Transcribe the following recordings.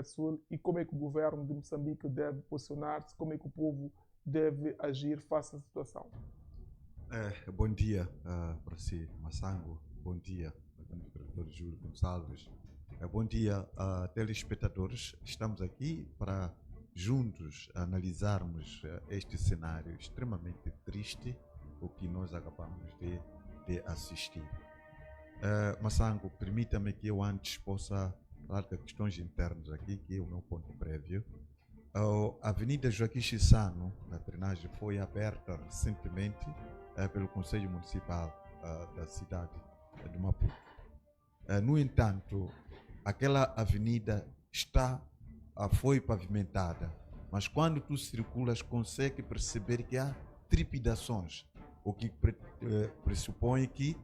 África do Sul e como é que o governo de Moçambique deve posicionar-se, como é que o povo deve agir face à situação. Bom dia para si, Massango. Bom dia, Dr. Júlio Gonçalves. Bom dia, telespectadores. Estamos aqui para juntos analisarmos este cenário extremamente triste, o que nós acabamos de assistir. Massango, permita-me que eu antes possa falar de questões internas aqui, que é o meu ponto prévio. A Avenida Joaquim Chissano, na drenagem, foi aberta recentemente pelo Conselho Municipal da cidade de Maputo. No entanto, aquela avenida foi pavimentada, mas quando tu circulas consegue perceber que há trepidações, o que pressupõe que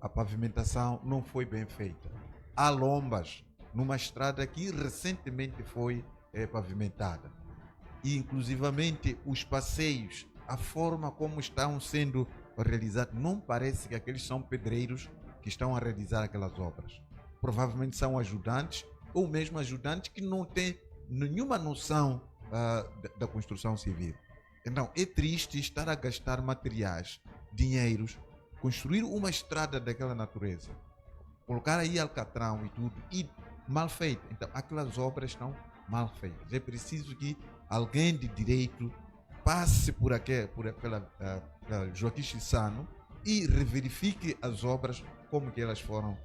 a pavimentação não foi bem feita. Há lombas numa estrada que recentemente foi pavimentada. E inclusivamente os passeios, a forma como estão sendo realizados, não parece que aqueles são pedreiros que estão a realizar aquelas obras. Provavelmente são ajudantes ou mesmo ajudantes que não têm nenhuma noção da construção civil. Então é triste estar a gastar materiais, dinheiros, construir uma estrada daquela natureza, colocar aí alcatrão e tudo, e mal feito. Então aquelas obras estão mal feitas. É preciso que alguém de direito passe por aquela Joaquim Chissano e reverifique as obras como que elas foram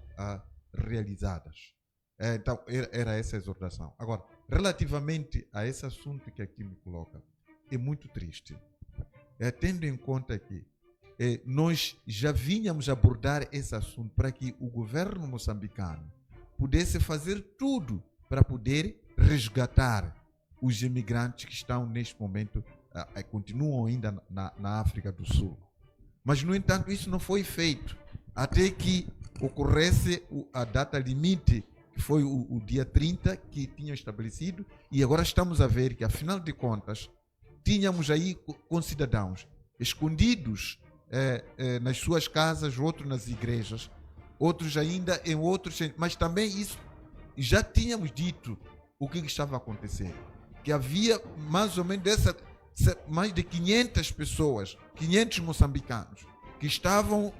realizadas. Então era essa a exortação. Agora, relativamente a esse assunto que aqui me coloca, é muito triste. Tendo em conta que nós já vínhamos abordar esse assunto para que o governo moçambicano pudesse fazer tudo para poder resgatar os imigrantes que estão neste momento, continuam ainda na África do Sul. Mas, no entanto, isso não foi feito até que ocorresse a data limite, que foi o dia 30 que tinham estabelecido, e agora estamos a ver que, afinal de contas, tínhamos aí concidadãos escondidos nas suas casas, outros nas igrejas, outros ainda em outros, mas também isso já tínhamos dito o que estava a acontecer, que havia mais ou menos mais de 500 pessoas, 500 moçambicanos, que estavam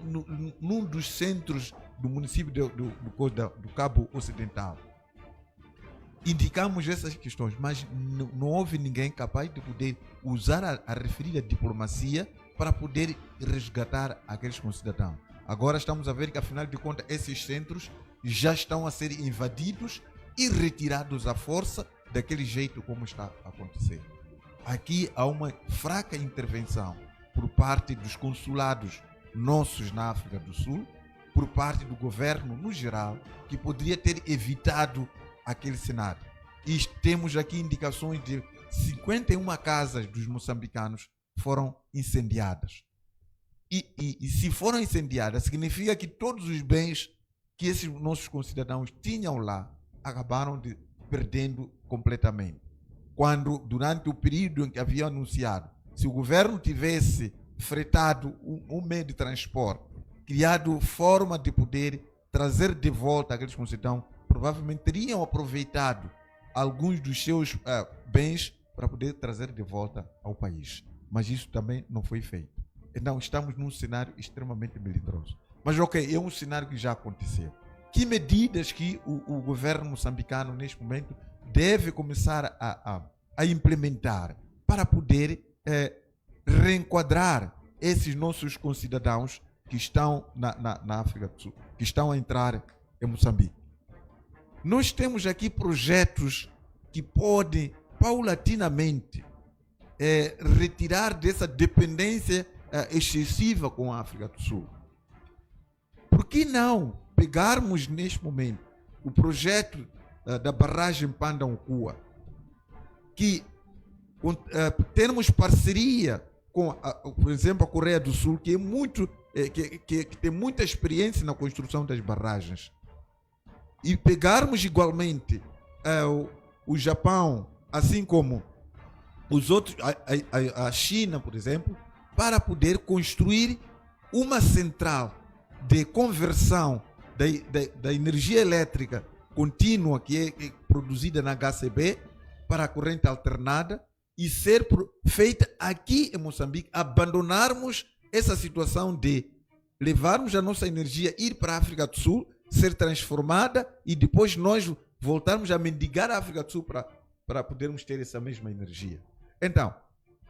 num dos centros do município do Cabo Ocidental. Indicamos essas questões, mas não houve ninguém capaz de poder usar a referida diplomacia para poder resgatar aqueles concidadãos. Agora estamos a ver que, afinal de contas, esses centros já estão a ser invadidos e retirados à força daquele jeito como está a acontecer. Aqui há uma fraca intervenção por parte dos consulados nossos na África do Sul, por parte do governo no geral, que poderia ter evitado aquele cenário. E temos aqui indicações de 51 casas dos moçambicanos foram incendiadas. E se foram incendiadas, significa que todos os bens que esses nossos concidadãos tinham lá acabaram perdendo completamente. Quando, durante o período em que havia anunciado, se o governo tivesse fretado um meio de transporte, criado forma de poder trazer de volta aqueles concidadãos, provavelmente teriam aproveitado alguns dos seus bens para poder trazer de volta ao país. Mas isso também não foi feito. Então estamos num cenário extremamente melindroso. Mas ok, é um cenário que já aconteceu. Que medidas que o governo moçambicano neste momento deve começar a implementar para poder reenquadrar esses nossos concidadãos que estão na África do Sul, que estão a entrar em Moçambique? Nós temos aqui projetos que podem paulatinamente retirar dessa dependência excessiva com a África do Sul. Por que não pegarmos neste momento o projeto da barragem Pandancua, que termos parceria com, por exemplo, a Coreia do Sul, que que tem muita experiência na construção das barragens, e pegarmos igualmente o Japão, assim como os outros, a China, por exemplo, para poder construir uma central de conversão da energia elétrica contínua que é produzida na HCB para a corrente alternada e ser feita aqui em Moçambique, abandonarmos essa situação de levarmos a nossa energia, ir para a África do Sul, ser transformada e depois nós voltarmos a mendigar a África do Sul para podermos ter essa mesma energia. Então,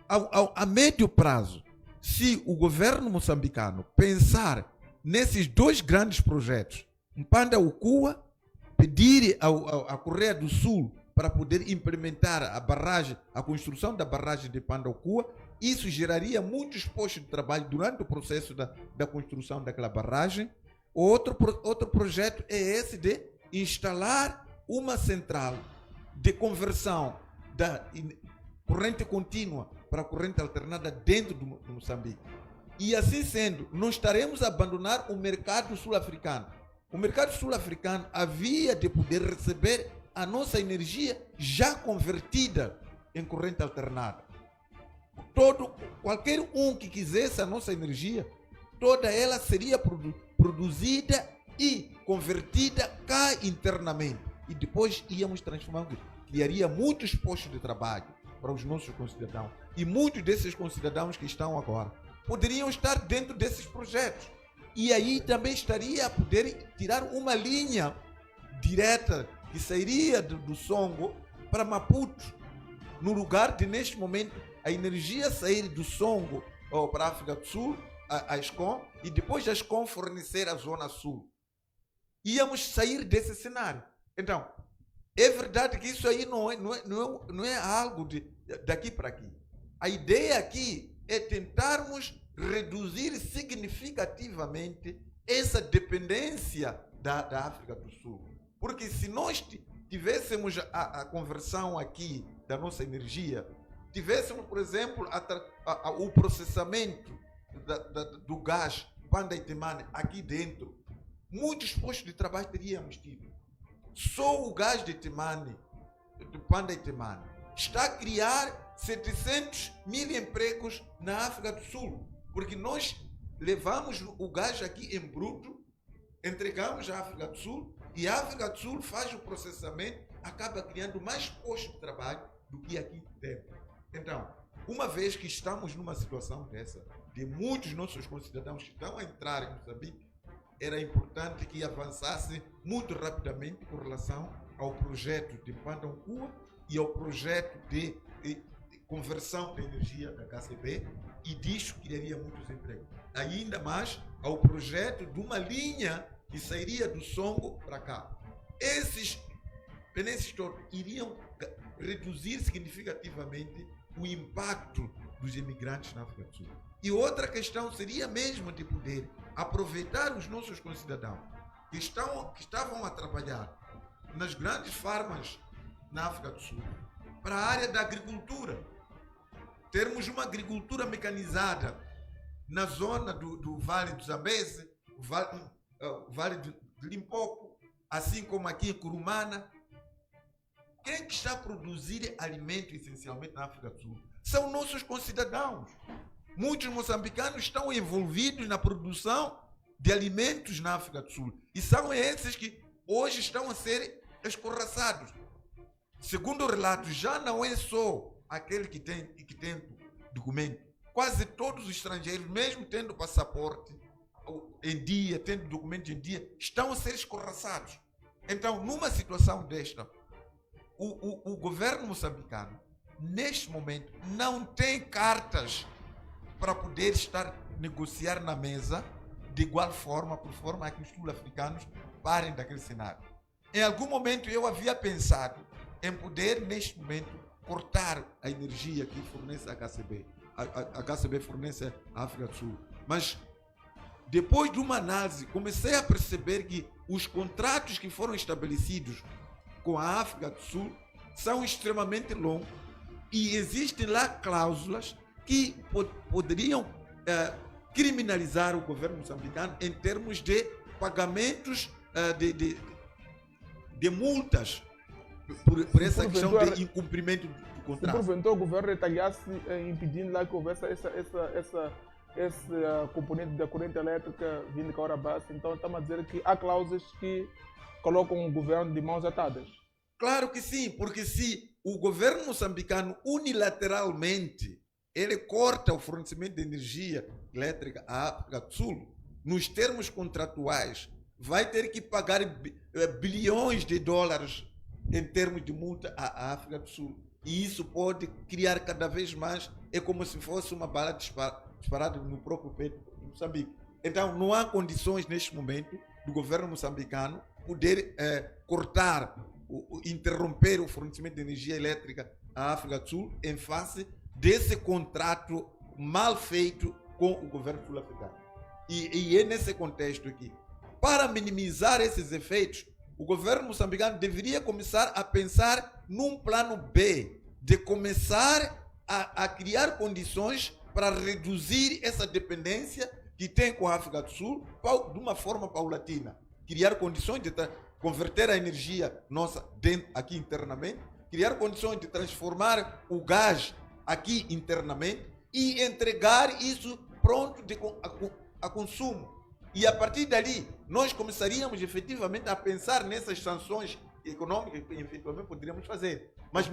a médio prazo, se o governo moçambicano pensar nesses dois grandes projetos, Mpanda-Ukua, pedir à Coreia do Sul para poder implementar a construção da barragem de Mpanda-Ukua, isso geraria muitos postos de trabalho durante o processo da construção daquela barragem. Outro projeto é esse de instalar uma central de conversão da corrente contínua para a corrente alternada dentro do Moçambique. E assim sendo, não estaremos a abandonar o mercado sul-africano. O mercado sul-africano havia de poder receber a nossa energia já convertida em corrente alternada. Qualquer um que quisesse a nossa energia, toda ela seria produzida e convertida cá internamente. E depois íamos transformando, criaria muitos postos de trabalho para os nossos concidadãos. E muitos desses concidadãos que estão agora poderiam estar dentro desses projetos. E aí também estaria a poder tirar uma linha direta que sairia do Songo para Maputo, no lugar de, neste momento, a energia sair do Songo para a África do Sul, a Eskom, e depois a Eskom fornecer a Zona Sul. Íamos sair desse cenário. Então, é verdade que isso aí não é algo daqui para aqui. A ideia aqui é tentarmos reduzir significativamente essa dependência da África do Sul. Porque se nós tivéssemos a conversão aqui da nossa energia, tivéssemos, por exemplo, o processamento do gás Panda e Temane aqui dentro, muitos postos de trabalho teríamos tido. Só o gás de Temane, do Panda e Temane, está a criar 700 mil empregos na África do Sul, porque nós levamos o gás aqui em bruto, entregamos à África do Sul e a África do Sul faz o processamento, acaba criando mais postos de trabalho do que aqui dentro. Então, uma vez que estamos numa situação dessa, de muitos nossos concidadãos que estão a entrar em Moçambique, era importante que avançasse muito rapidamente com relação ao projeto de Mpanda-Ukua e ao projeto de conversão da energia da KCB, e disso criaria muitos empregos. Ainda mais ao projeto de uma linha que sairia do Songo para cá. Esses todos iriam reduzir significativamente o impacto dos imigrantes na África do Sul. E outra questão seria mesmo de poder aproveitar os nossos concidadãos que estavam a trabalhar nas grandes farmas na África do Sul para a área da agricultura. Termos uma agricultura mecanizada na zona do Vale do Zambeze, o Vale de Limpopo, assim como aqui em Curumana. Quem é que está a produzir alimento essencialmente na África do Sul? São nossos concidadãos. Muitos moçambicanos estão envolvidos na produção de alimentos na África do Sul. E são esses que hoje estão a ser escorraçados. Segundo o relato, já não é só aquele que tem documento. Quase todos os estrangeiros, mesmo tendo passaporte em dia, tendo documento em dia, estão a ser escorraçados. Então, numa situação desta, o governo moçambicano, neste momento, não tem cartas para poder negociar na mesa de igual forma, por forma que os sul-africanos parem daquele cenário. Em algum momento eu havia pensado em poder, neste momento, cortar a energia que fornece a HCB. A HCB fornece a África do Sul. Mas, depois de uma análise, comecei a perceber que os contratos que foram estabelecidos com a África do Sul são extremamente longos e existem lá cláusulas que poderiam criminalizar o governo moçambicano em termos de pagamentos de multas por essa questão de incumprimento do contrato. Se porventura o governo retalhasse impedindo lá que houvesse esse componente da corrente elétrica vindo cá hora baixa, então estamos a dizer que há cláusulas que colocam o governo de mãos atadas? Claro que sim, porque se o governo moçambicano unilateralmente ele corta o fornecimento de energia elétrica à África do Sul, nos termos contratuais, vai ter que pagar bilhões de dólares em termos de multa à África do Sul. E isso pode criar cada vez mais, é como se fosse uma bala disparada no próprio peito de Moçambique. Então, não há condições neste momento do governo moçambicano poder cortar, interromper o fornecimento de energia elétrica à África do Sul em face desse contrato mal feito com o governo sul-africano. E é nesse contexto aqui. Para minimizar esses efeitos, o governo moçambicano deveria começar a pensar num plano B, de começar a criar condições para reduzir essa dependência que tem com a África do Sul de uma forma paulatina. Criar condições de converter a energia nossa aqui internamente, criar condições de transformar o gás aqui internamente e entregar isso pronto a consumo. E a partir dali, nós começaríamos efetivamente a pensar nessas sanções econômicas que efetivamente poderíamos fazer. Mas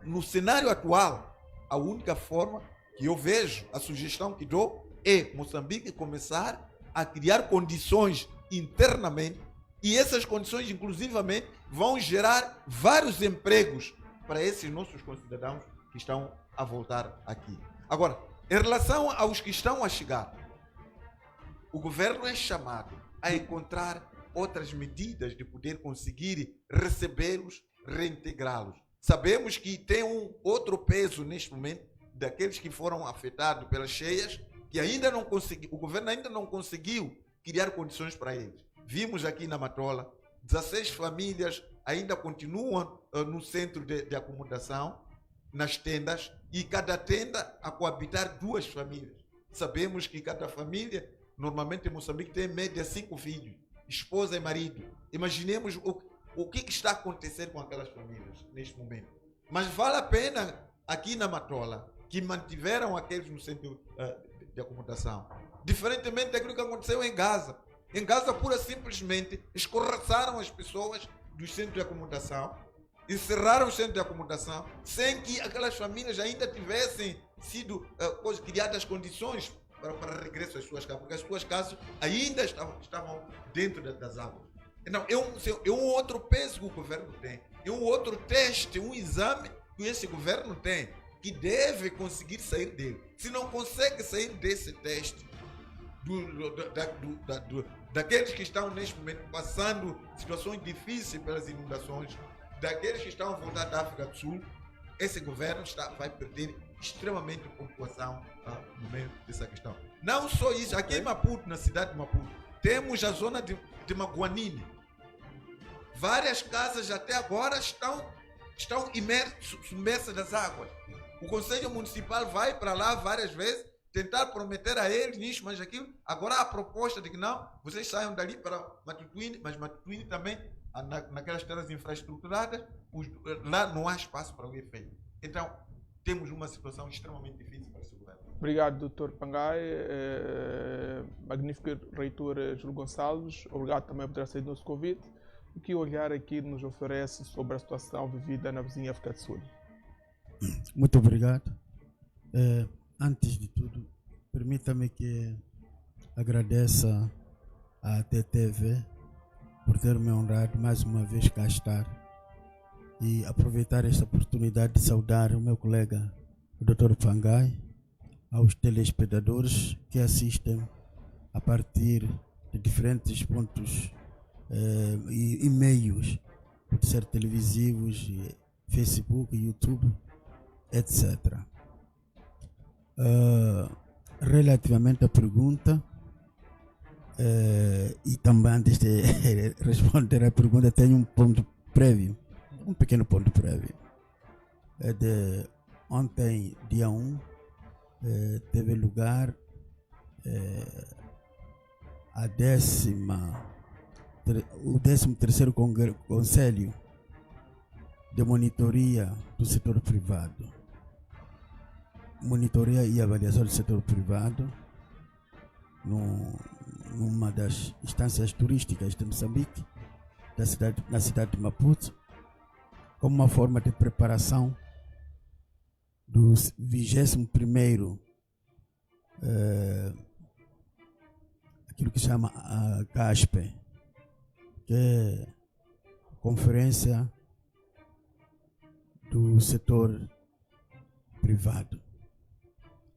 no cenário atual, a única forma que eu vejo, a sugestão que dou, é Moçambique começar a criar condições internamente, e essas condições, inclusivamente, vão gerar vários empregos para esses nossos concidadãos que estão a voltar aqui. Agora, em relação aos que estão a chegar, o governo é chamado a encontrar outras medidas de poder conseguir recebê-los, reintegrá-los. Sabemos que tem um outro peso neste momento daqueles que foram afetados pelas cheias, que ainda não conseguiu, o governo ainda não conseguiu criar condições para eles. Vimos aqui na Matola, 16 famílias ainda continuam no centro de acomodação, nas tendas, e cada tenda a coabitar 2 famílias. Sabemos que cada família, normalmente em Moçambique, tem em média 5 filhos, esposa e marido. Imaginemos o que está acontecendo com aquelas famílias neste momento. Mas vale a pena, aqui na Matola, que mantiveram aqueles no centro de acomodação. Diferentemente daquilo que aconteceu em Gaza. Em Gaza, pura simplesmente, escorraçaram as pessoas dos centros de acomodação, encerraram os centros de acomodação, sem que aquelas famílias ainda tivessem sido criadas condições para regresso às suas casas, porque as suas casas ainda estavam dentro das águas. Então, é um outro peso que o governo tem, é um outro teste, um exame que esse governo tem, que deve conseguir sair dele. Se não consegue sair desse teste, daqueles que estão neste momento passando situações difíceis pelas inundações, daqueles que estão a voltar da África do Sul, esse governo vai perder extremamente pontuação no meio dessa questão. Não só isso, aqui em Maputo, na cidade de Maputo, temos a zona de Maguanine. Várias casas até agora estão submersas nas águas. O Conselho Municipal vai para lá várias vezes tentar prometer a eles nisso, mas aquilo. Agora há a proposta de que não, vocês saiam dali para Matutuíne, mas Matutuíne também, naquelas terras infraestruturadas, lá não há espaço para o efeito. Então, temos uma situação extremamente difícil para esse governo. Obrigado, Dr. Pangai. Magnífico reitor Júlio Gonçalves. Obrigado também por ter aceito o nosso convite. O que olhar aqui nos oferece sobre a situação vivida na vizinha África do Sul? Muito obrigado. Antes de tudo, permita-me que agradeça à TTV por ter me honrado mais uma vez cá estar e aproveitar esta oportunidade de saudar o meu colega, o Dr. Pangai, aos telespectadores que assistem a partir de diferentes pontos e meios, pode ser televisivos, Facebook, YouTube, etc. Relativamente à pergunta, e também antes de responder à pergunta, tenho um ponto prévio, um pequeno ponto prévio. De ontem, dia 1, teve lugar o 13º Conselho de Monitoria do Setor Privado. Monitoria e avaliação do setor privado numa das instâncias turísticas de Moçambique, na cidade de Maputo, como uma forma de preparação do 21º, aquilo que chama a CASP, que é a Conferência do Setor Privado,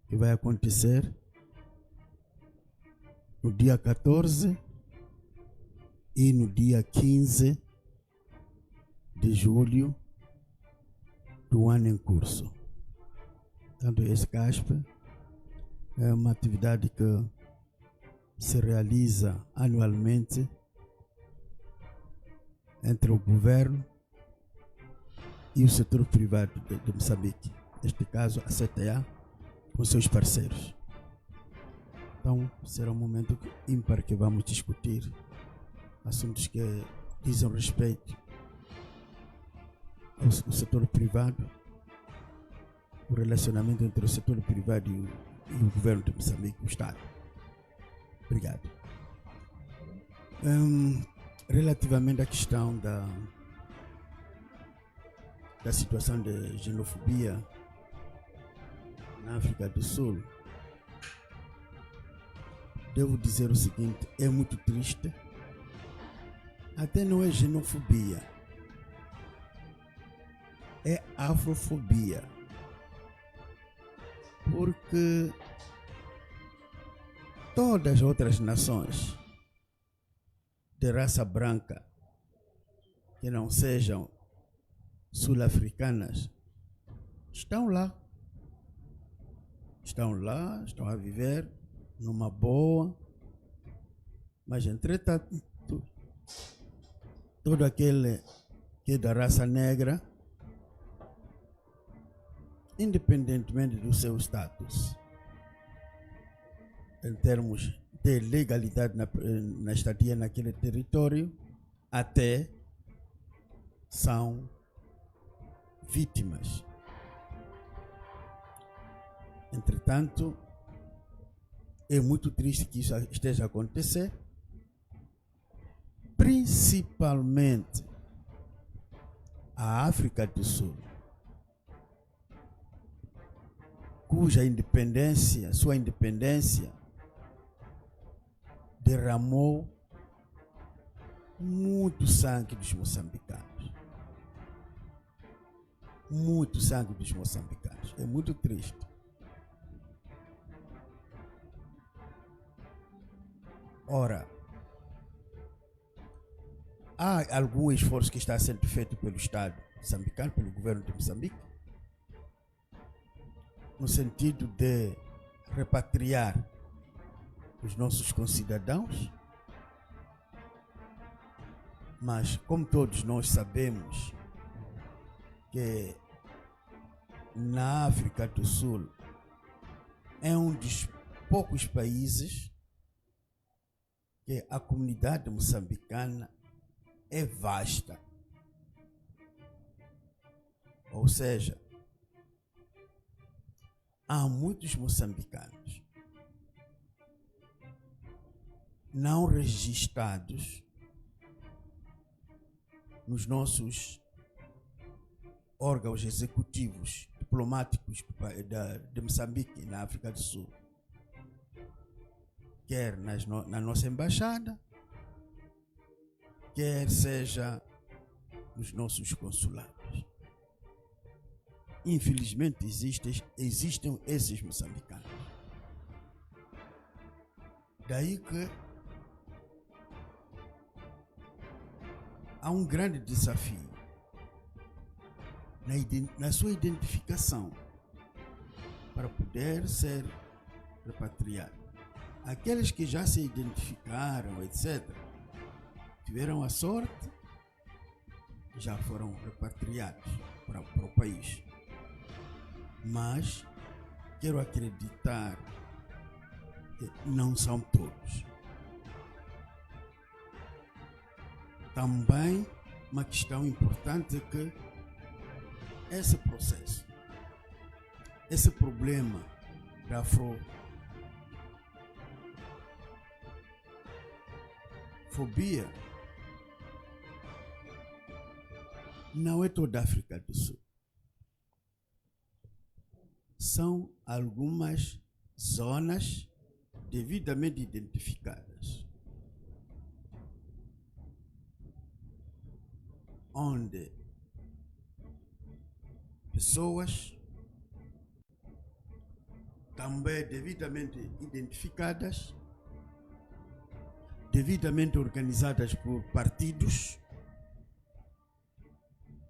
que vai acontecer no dia 14 e no dia 15 de julho do ano em curso. Portanto, esse CASP é uma atividade que se realiza anualmente entre o governo e o setor privado de Moçambique, neste caso a CTA, com seus parceiros. Então, será um momento ímpar que vamos discutir assuntos que dizem respeito ao setor privado, o relacionamento entre o setor privado e o governo de Moçambique, o Estado. Obrigado. Relativamente à questão da situação de xenofobia na África do Sul, devo dizer o seguinte: é muito triste. Até não é xenofobia, é afrofobia, porque todas as outras nações de raça branca que não sejam sul-africanas estão lá, estão a viver numa boa, mas entretanto todo aquele que é da raça negra, independentemente do seu status, em termos de legalidade na estadia naquele território, até são vítimas. Entretanto, é muito triste que isso esteja a acontecer, principalmente a África do Sul, cuja sua independência derramou muito sangue dos moçambicanos. Muito sangue dos moçambicanos. É muito triste. Ora, há algum esforço que está sendo feito pelo Estado moçambicano, pelo governo de Moçambique, no sentido de repatriar os nossos concidadãos, mas como todos nós sabemos que na África do Sul é um dos poucos países que a comunidade moçambicana é vasta. Ou seja, há muitos moçambicanos não registrados nos nossos órgãos executivos diplomáticos de Moçambique na África do Sul, quer na nossa embaixada, quer seja nos nossos consulados. Infelizmente existem esses moçambicanos. Daí que há um grande desafio na sua identificação para poder ser repatriado. Aqueles que já se identificaram, etc., tiveram a sorte, já foram repatriados para o país. Mas quero acreditar que não são todos. Também uma questão importante é que esse processo, esse problema da afrofobia não é toda a África do Sul. São algumas zonas devidamente identificadas, onde pessoas também devidamente identificadas, devidamente organizadas por partidos,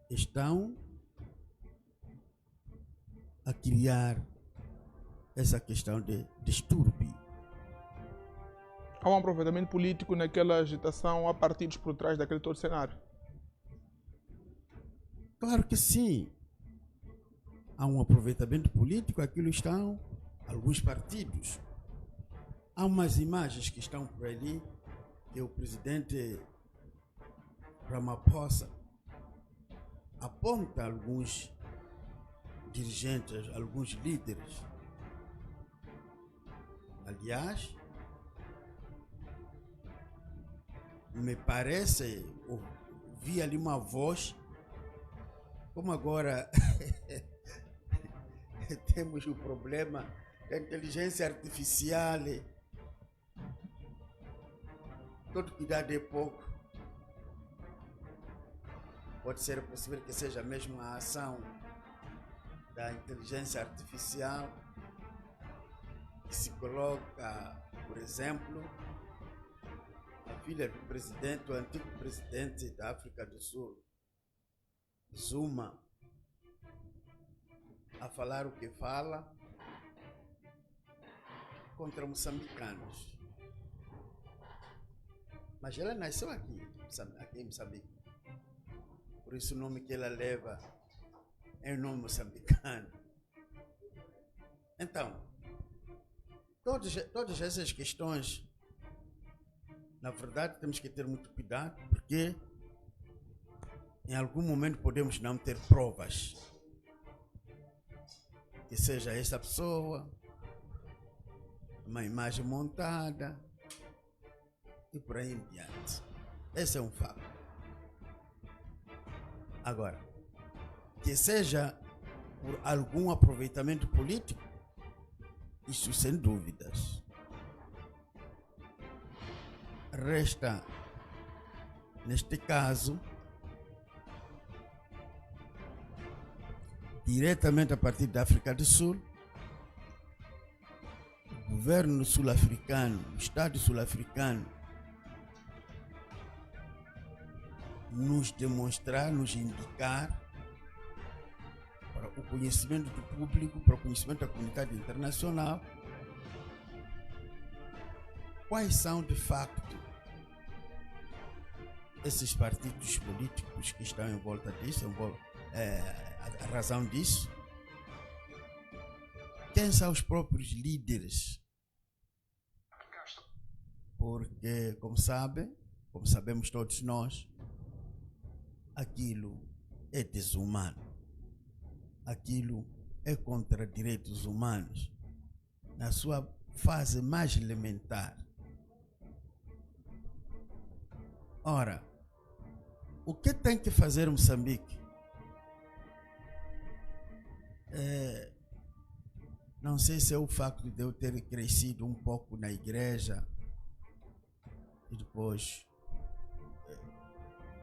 estão a criar essa questão de distúrbio. Há um aproveitamento político naquela agitação, há partidos por trás daquele todo cenário? Claro que sim. Há um aproveitamento político, aquilo estão alguns partidos. Há umas imagens que estão por ali que o presidente Ramaphosa aponta alguns dirigentes, alguns líderes. Aliás, me parece, ouvi ali uma voz, como agora temos o problema da inteligência artificial, todo cuidado é pouco. Pode ser possível que seja mesmo a ação da inteligência artificial que se coloca, por exemplo, a filha do presidente, o antigo presidente da África do Sul, Zuma, a falar o que fala contra moçambicanos. Mas ela nasceu aqui em Moçambique. Por isso o nome que ela leva é o nome moçambicano. Então, todas essas questões, na verdade, temos que ter muito cuidado, porque em algum momento podemos não ter provas que seja essa pessoa, uma imagem montada e por aí em diante. Esse é um fato. Agora, que seja por algum aproveitamento político, isso sem dúvidas. Resta, neste caso, diretamente a partir da África do Sul, o governo sul-africano, o Estado sul-africano, nos demonstrar, nos indicar, para o conhecimento do público, para o conhecimento da comunidade internacional, quais são de facto esses partidos políticos que estão em volta disso, a razão disso, quem são os próprios líderes, porque como sabemos todos nós, aquilo é desumano, aquilo é contra direitos humanos, na sua fase mais elementar. Ora, o que tem que fazer Moçambique? Não sei se é o facto de eu ter crescido um pouco na igreja e depois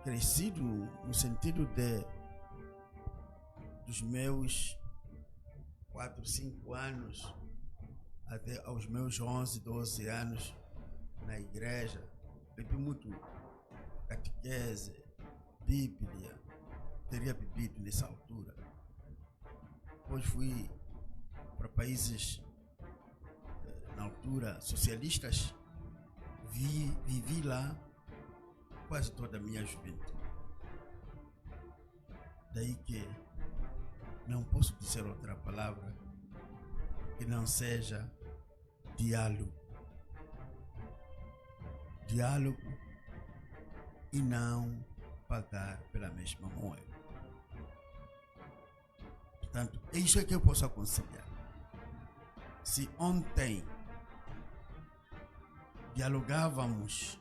crescido no sentido dos meus 4, 5 anos até aos meus 11, 12 anos na igreja. Bebi muito catequese, Bíblia, teria bebido nessa altura. Depois fui para países, na altura, socialistas, vivi lá quase toda a minha juventude. Daí que não posso dizer outra palavra que não seja diálogo. Diálogo e não pagar pela mesma moeda. Portanto, é isso que eu posso aconselhar. Se ontem dialogávamos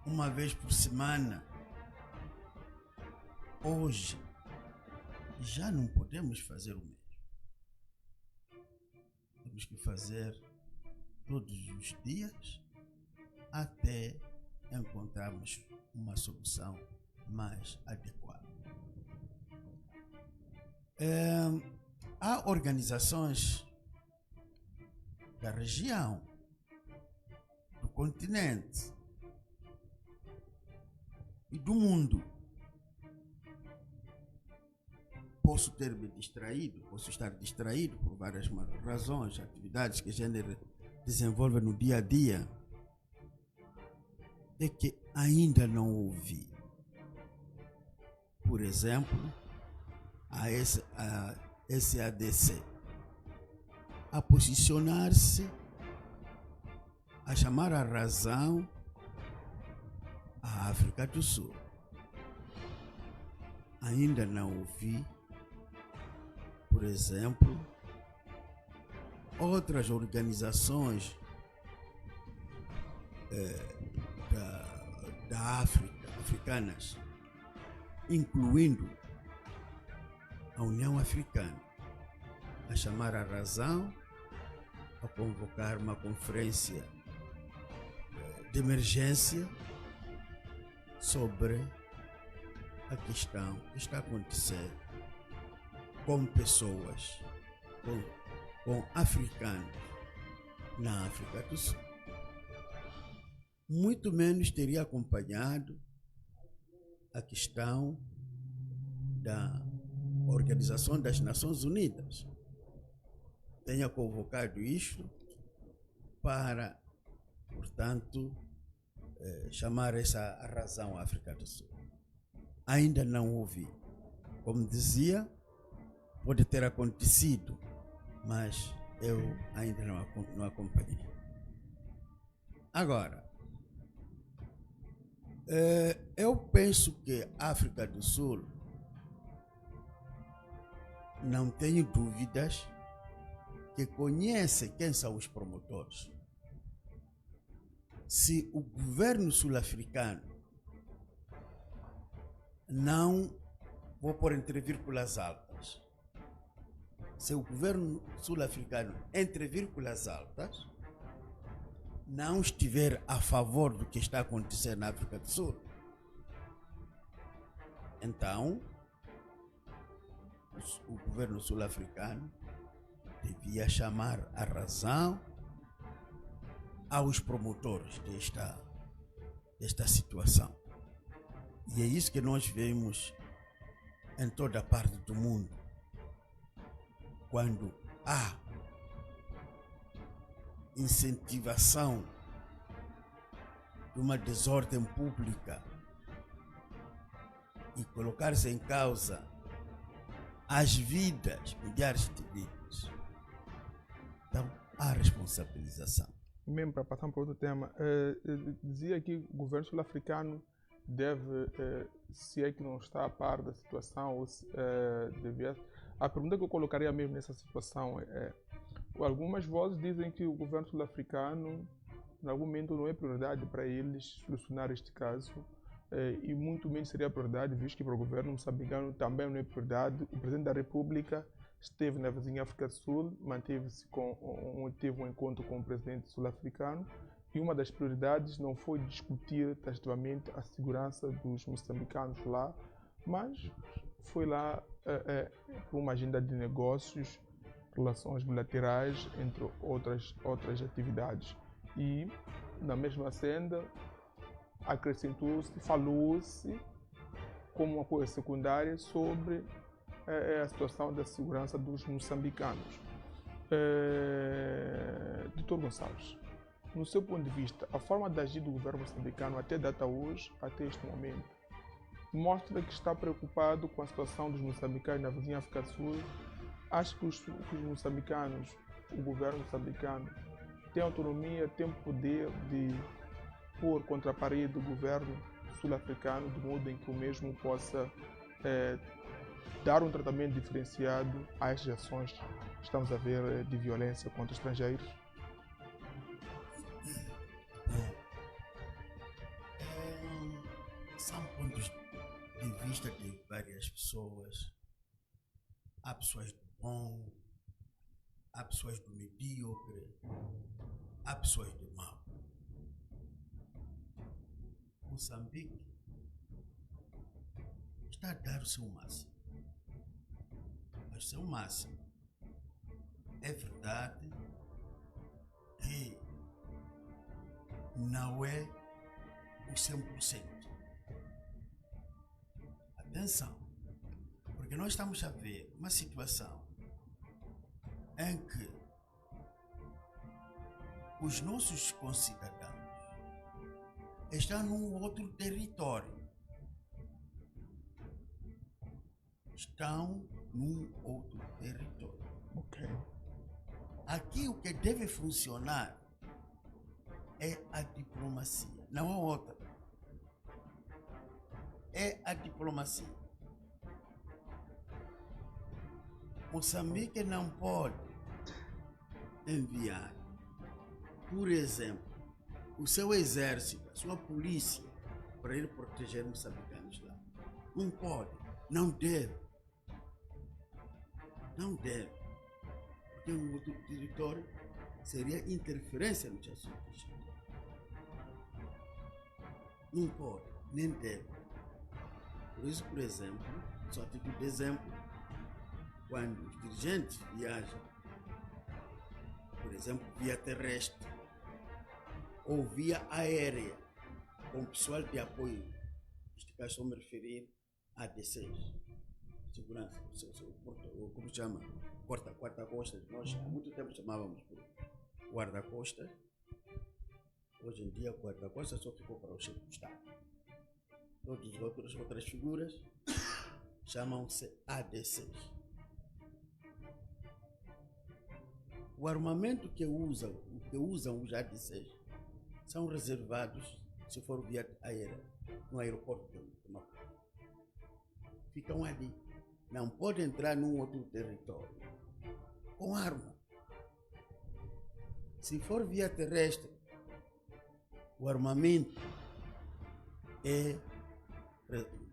uma vez por semana hoje já não podemos fazer o mesmo. Temos que fazer todos os dias até encontrarmos uma solução mais adequada. Há organizações da região, do continente e do mundo. Posso ter-me distraído, posso estar distraído por várias razões, atividades que a gente desenvolve no dia a dia, é que ainda não ouvi, por exemplo, a SADC a posicionar-se, a chamar a razão a África do Sul. Ainda não ouvi, por exemplo, outras organizações da África, africanas, incluindo a União Africana, a chamar a razão, a convocar uma conferência de emergência sobre a questão que está acontecendo com pessoas, com africanos na África do Sul. Muito menos teria acompanhado a questão da Organização das Nações Unidas. Tenha convocado isto para, portanto, chamar essa razão à África do Sul. Ainda não ouvi. Como dizia, pode ter acontecido, mas eu ainda não acompanhei. Agora, eu penso que a África do Sul, não tenho dúvidas que conhece quem são os promotores. Se o governo sul-africano não, vou pôr entre vírgulas altas, se o governo sul-africano, entre vírgulas altas, não estiver a favor do que está acontecendo na África do Sul, então o governo sul-africano devia chamar a razão aos promotores desta situação. E é isso que nós vemos em toda parte do mundo. Quando há incentivação de uma desordem pública e colocar-se em causa as vidas, milhares de vidas, então há responsabilização. Mesmo para passar para outro tema, dizia que o governo sul-africano deve, se é que não está a par da situação, ou se, devia. A pergunta que eu colocaria mesmo nessa situação é: algumas vozes dizem que o governo sul-africano, em algum momento, não é prioridade para eles solucionar este caso, e muito menos seria prioridade, visto que para o governo moçambicano também não é prioridade. O presidente da República esteve na vizinha África do Sul, teve um encontro com o presidente sul-africano, e uma das prioridades não foi discutir taxativamente a segurança dos moçambicanos lá, mas foi lá por uma agenda de negócios, relações bilaterais, entre outras atividades. E na mesma senda acrescentou-se, falou-se como uma coisa secundária sobre a situação da segurança dos moçambicanos. Dr. Gonçalves, no seu ponto de vista, a forma de agir do governo moçambicano até data hoje, até este momento, mostra que está preocupado com a situação dos moçambicanos na vizinha África do Sul. Acha que os moçambicanos, o governo moçambicano, tem autonomia, tem poder de pôr contra a parede do governo sul-africano, de modo em que o mesmo possa dar um tratamento diferenciado a estas ações que estamos a ver de violência contra estrangeiros? São pontos de vista de várias pessoas. Há pessoas do bom, há pessoas do medíocre, há pessoas do mal. Moçambique está a dar o seu máximo. Mas o seu máximo. É verdade que não é o 100%. Atenção, porque nós estamos a ver uma situação em que os nossos concidadãos estão num outro território. Estão num outro território. Ok. Aqui o que deve funcionar é a diplomacia, não há outra. É a diplomacia. Moçambique não pode enviar, por exemplo, o seu exército, a sua polícia, para ir proteger moçambicanos lá. Não pode, não deve. Não deve. Porque um outro território seria interferência nos assuntos. Não pode, nem deve. Por isso, por exemplo, só a título de exemplo, quando os dirigentes viajam, por exemplo, via terrestre ou via aérea, com pessoal de apoio, neste caso estou a me referir a D6, segurança, como se chama? Guarda-costas. Nós há muito tempo chamávamos por guarda-costas. Hoje em dia, guarda-costas só ficou para o chefe do Estado. Todas as outras figuras chamam-se AD6. O armamento que usam os AD6 são reservados, se for via aérea, no aeroporto de Maputo. Ficam ali. Não pode entrar num outro território com arma. Se for via terrestre, o armamento é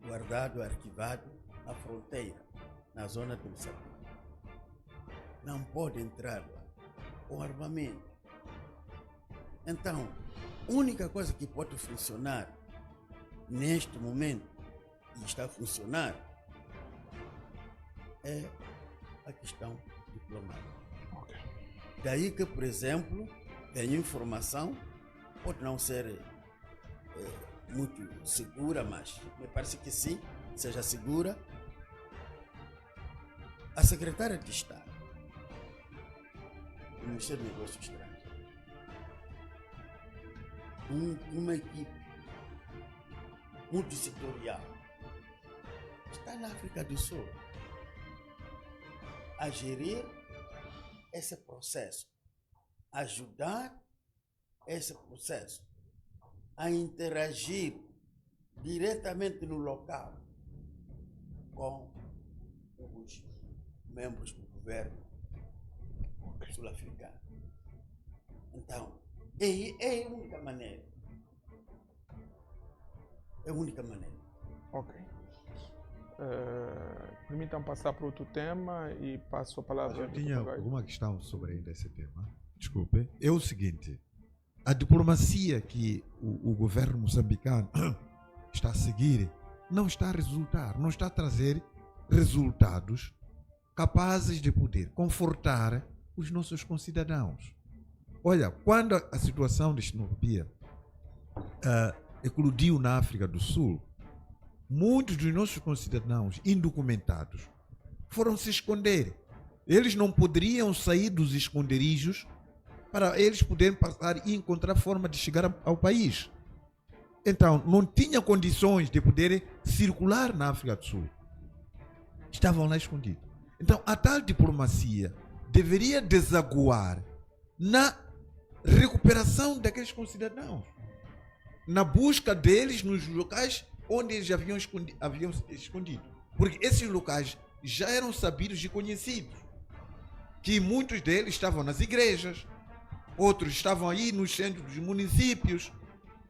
guardado, arquivado na fronteira, na zona de Moçambique. Não pode entrar lá com armamento. Então, a única coisa que pode funcionar neste momento, e está a funcionar, é a questão diplomática. Ok. Daí que, por exemplo, tenho informação, pode não ser muito segura, mas me parece que sim, seja segura. A secretária de Estado do Ministério dos Negócios Estrangeiros, uma equipe multissetorial, está na África do Sul a gerir esse processo, ajudar esse processo, a interagir diretamente no local com os membros do governo sul-africano. Então, é a única maneira. É a única maneira. Ok. Permitam passar para outro tema e passo a palavra. Eu tinha alguma questão sobre ainda esse tema. Desculpe. É o seguinte. A diplomacia que o governo moçambicano está a seguir não está a resultar, não está a trazer resultados capazes de poder confortar os nossos concidadãos. Olha, quando a situação de xenofobia eclodiu na África do Sul, muitos dos nossos concidadãos indocumentados foram se esconder. Eles não poderiam sair dos esconderijos para eles poderem passar e encontrar forma de chegar ao país. Então, não tinha condições de poderem circular na África do Sul. Estavam lá escondidos. Então, a tal diplomacia deveria desaguar na recuperação daqueles concidadãos, na busca deles nos locais onde eles haviam escondido. Porque esses locais já eram sabidos e conhecidos. Que muitos deles estavam nas igrejas, outros estavam aí nos centros dos municípios,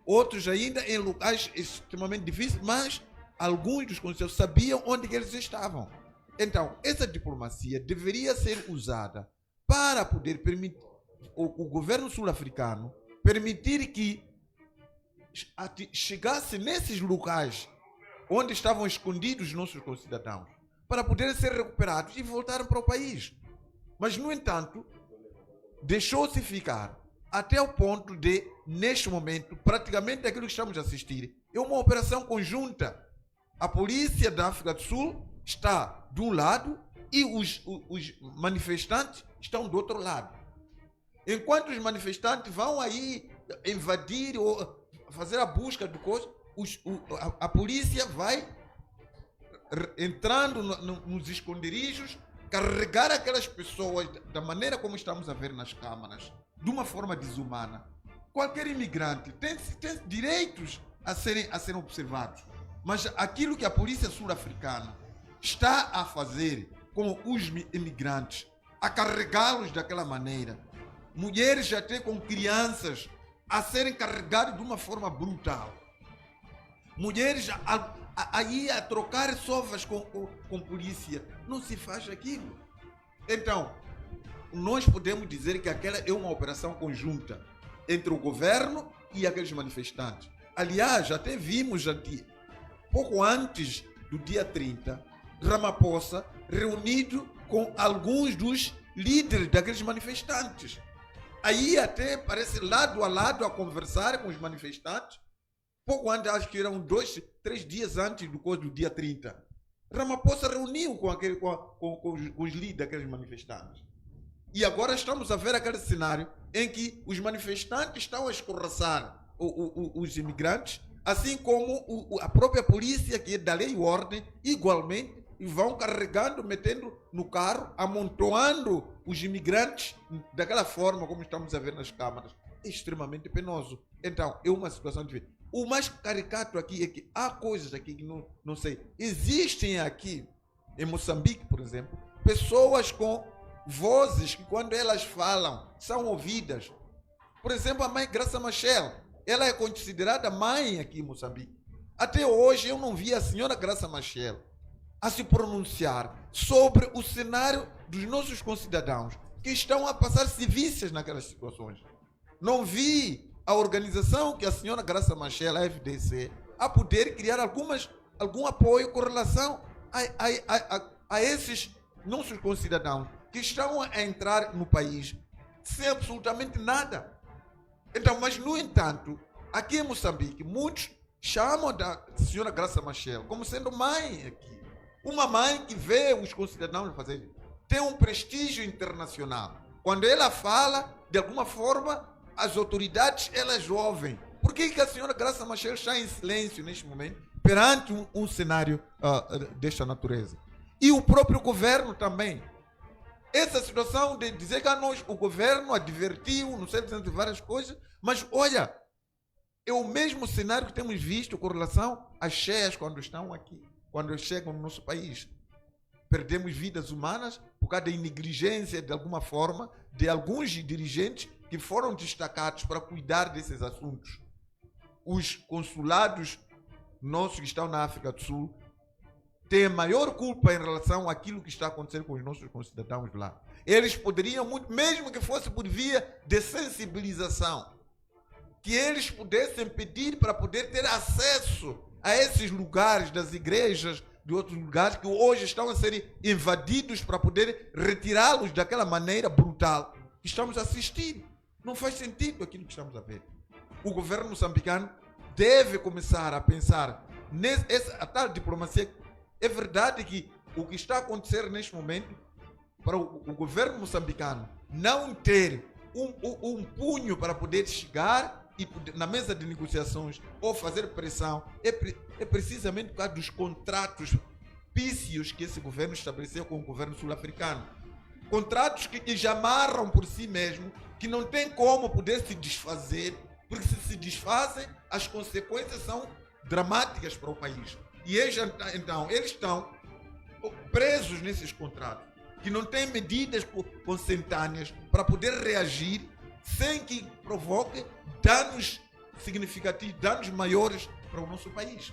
outros ainda em locais extremamente difíceis, mas alguns dos conselheiros sabiam onde que eles estavam. Então, essa diplomacia deveria ser usada para poder permitir o governo sul-africano permitir que chegasse nesses locais onde estavam escondidos nossos concidadãos, para poderem ser recuperados e voltarem para o país. Mas, no entanto, deixou-se ficar até o ponto de, neste momento, praticamente aquilo que estamos a assistir é uma operação conjunta. A polícia da África do Sul está de um lado e os manifestantes estão do outro lado. Enquanto os manifestantes vão aí invadir ou fazer a busca do coisa, a polícia vai entrando nos esconderijos, carregar aquelas pessoas da maneira como estamos a ver nas câmaras, de uma forma desumana. Qualquer imigrante tem direitos a serem observados, mas aquilo que a polícia sul-africana está a fazer com os imigrantes, a carregá-los daquela maneira, mulheres até com crianças a serem carregadas de uma forma brutal, mulheres aí a trocar sofas com polícia, não se faz aquilo. Então, nós podemos dizer que aquela é uma operação conjunta entre o governo e aqueles manifestantes. Aliás, até vimos pouco antes do dia 30, Ramaphosa reunido com alguns dos líderes daqueles manifestantes. Aí até parece lado a lado a conversar com os manifestantes. Pouco antes, acho que eram 2, 3 dias antes do dia 30. Ramaphosa reuniu com os líderes daqueles manifestantes. E agora estamos a ver aquele cenário em que os manifestantes estão a escorraçar os imigrantes, assim como a própria polícia, que é da lei e ordem, igualmente, e vão carregando, metendo no carro, amontoando os imigrantes daquela forma como estamos a ver nas câmaras. É extremamente penoso. Então, é uma situação difícil. O mais caricato aqui é que há coisas aqui que não sei. Existem aqui, em Moçambique, por exemplo, pessoas com vozes que, quando elas falam, são ouvidas. Por exemplo, a mãe Graça Machel, ela é considerada mãe aqui em Moçambique. Até hoje eu não vi a senhora Graça Machel a se pronunciar sobre o cenário dos nossos concidadãos que estão a passar sevícias naquelas situações. Não vi a organização que a senhora Graça Machel, a FDC, a poder criar algum apoio com relação a esses nossos concidadãos que estão a entrar no país sem absolutamente nada. Então, mas no entanto, aqui em Moçambique, muitos chamam da senhora Graça Machel como sendo mãe aqui. Uma mãe que vê os concidadãos fazer, tem um prestígio internacional. Quando ela fala, de alguma forma, as autoridades, elas ouvem. Por que a senhora Graça Machel está em silêncio neste momento, perante um cenário desta natureza? E o próprio governo também. Essa situação de dizer que o governo advertiu, não sei de várias coisas, mas olha, é o mesmo cenário que temos visto com relação às cheias quando estão aqui, quando chegam no nosso país. Perdemos vidas humanas por causa da negligência, de alguma forma, de alguns dirigentes que foram destacados para cuidar desses assuntos. Os consulados nossos que estão na África do Sul têm maior culpa em relação àquilo que está acontecendo com os nossos concidadãos lá. Eles poderiam muito, mesmo que fosse por via de sensibilização, que eles pudessem pedir para poder ter acesso a esses lugares das igrejas, de outros lugares que hoje estão a ser invadidos, para poder retirá-los daquela maneira brutal que estamos a assistir. Não faz sentido aquilo que estamos a ver. O governo moçambicano deve começar a pensar nessa tal diplomacia. É verdade que o que está a acontecer neste momento, para o governo moçambicano não ter um punho para poder chegar e na mesa de negociações ou fazer pressão, é precisamente por causa dos contratos pícios que esse governo estabeleceu com o governo sul-africano. Contratos que já amarram por si mesmo, que não tem como poder se desfazer, porque se desfazem, as consequências são dramáticas para o país. E então, eles estão presos nesses contratos, que não têm medidas consentâneas para poder reagir sem que provoque danos significativos, danos maiores para o nosso país.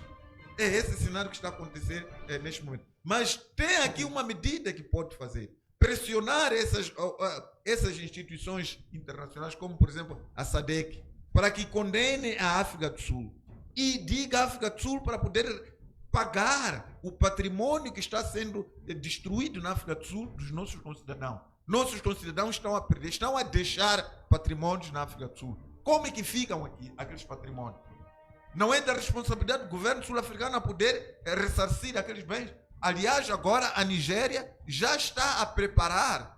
É esse cenário que está a acontecer neste momento. Mas tem aqui uma medida que pode fazer. Pressionar essas instituições internacionais, como por exemplo a SADC, para que condene a África do Sul e diga à África do Sul para poder pagar o patrimônio que está sendo destruído na África do Sul dos nossos concidadãos. Nossos concidadãos estão a perder, estão a deixar patrimônios na África do Sul. Como é que ficam aqui aqueles patrimônios? Não é da responsabilidade do governo sul-africano a poder ressarcir aqueles bens. Aliás, agora a Nigéria já está a preparar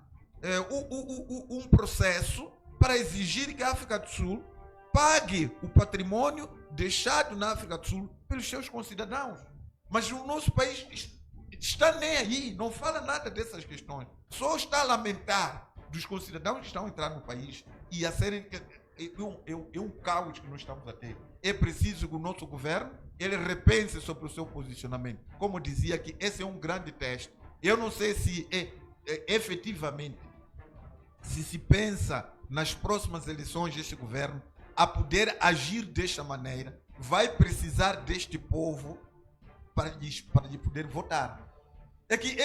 um processo para exigir que a África do Sul pague o patrimônio deixado na África do Sul pelos seus concidadãos. Mas o nosso país está nem aí, não fala nada dessas questões. Só está a lamentar dos concidadãos que estão a entrar no país e a serem... É um caos que nós estamos a ter. É preciso que o nosso governo ele repense sobre o seu posicionamento. Como dizia que esse é um grande teste. Eu não sei se efetivamente, se pensa nas próximas eleições deste governo a poder agir desta maneira, vai precisar deste povo para lhe poder votar. É que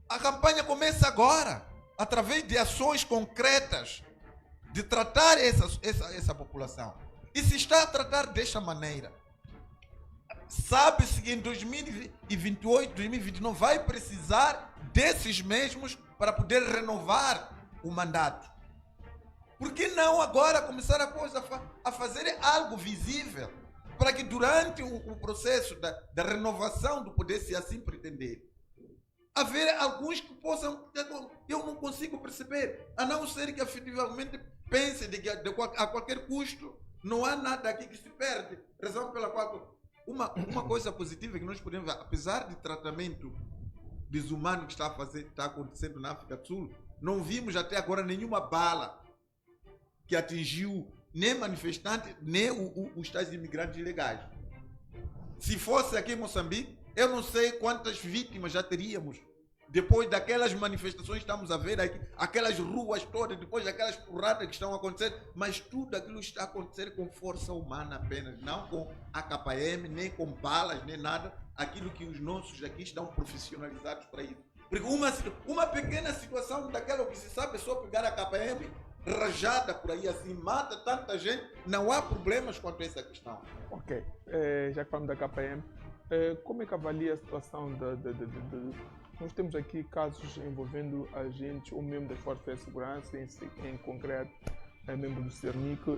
a campanha começa agora, através de ações concretas, de tratar essa população. E se está a tratar desta maneira, sabe-se que em 2028, 2029 vai precisar desses mesmos para poder renovar o mandato. Por que não agora começar a fazer algo visível para que durante o processo da renovação do poder, se assim pretender, haver alguns que possam... Eu não consigo perceber, a não ser que efetivamente pense a qualquer custo, não há nada aqui que se perde. Razão pela qual uma coisa positiva que nós podemos ver, apesar de tratamento desumano que está acontecendo na África do Sul, não vimos até agora nenhuma bala que atingiu nem manifestantes, nem os tais imigrantes ilegais. Se fosse aqui em Moçambique, eu não sei quantas vítimas já teríamos. Depois daquelas manifestações, estamos a ver aqui, aquelas ruas todas, depois daquelas porradas que estão a acontecer, mas tudo aquilo está a acontecer com força humana apenas, não com AKM, nem com balas, nem nada, aquilo que os nossos aqui estão profissionalizados para isso. Porque uma pequena situação daquela que se sabe é só pegar a AKM, rajada por aí assim, mata tanta gente, não há problemas quanto a essa questão. Ok, já que falamos da KM, como é que avalia a situação nós temos aqui casos envolvendo agentes ou membros das forças de segurança, em concreto, membro do CERNIC,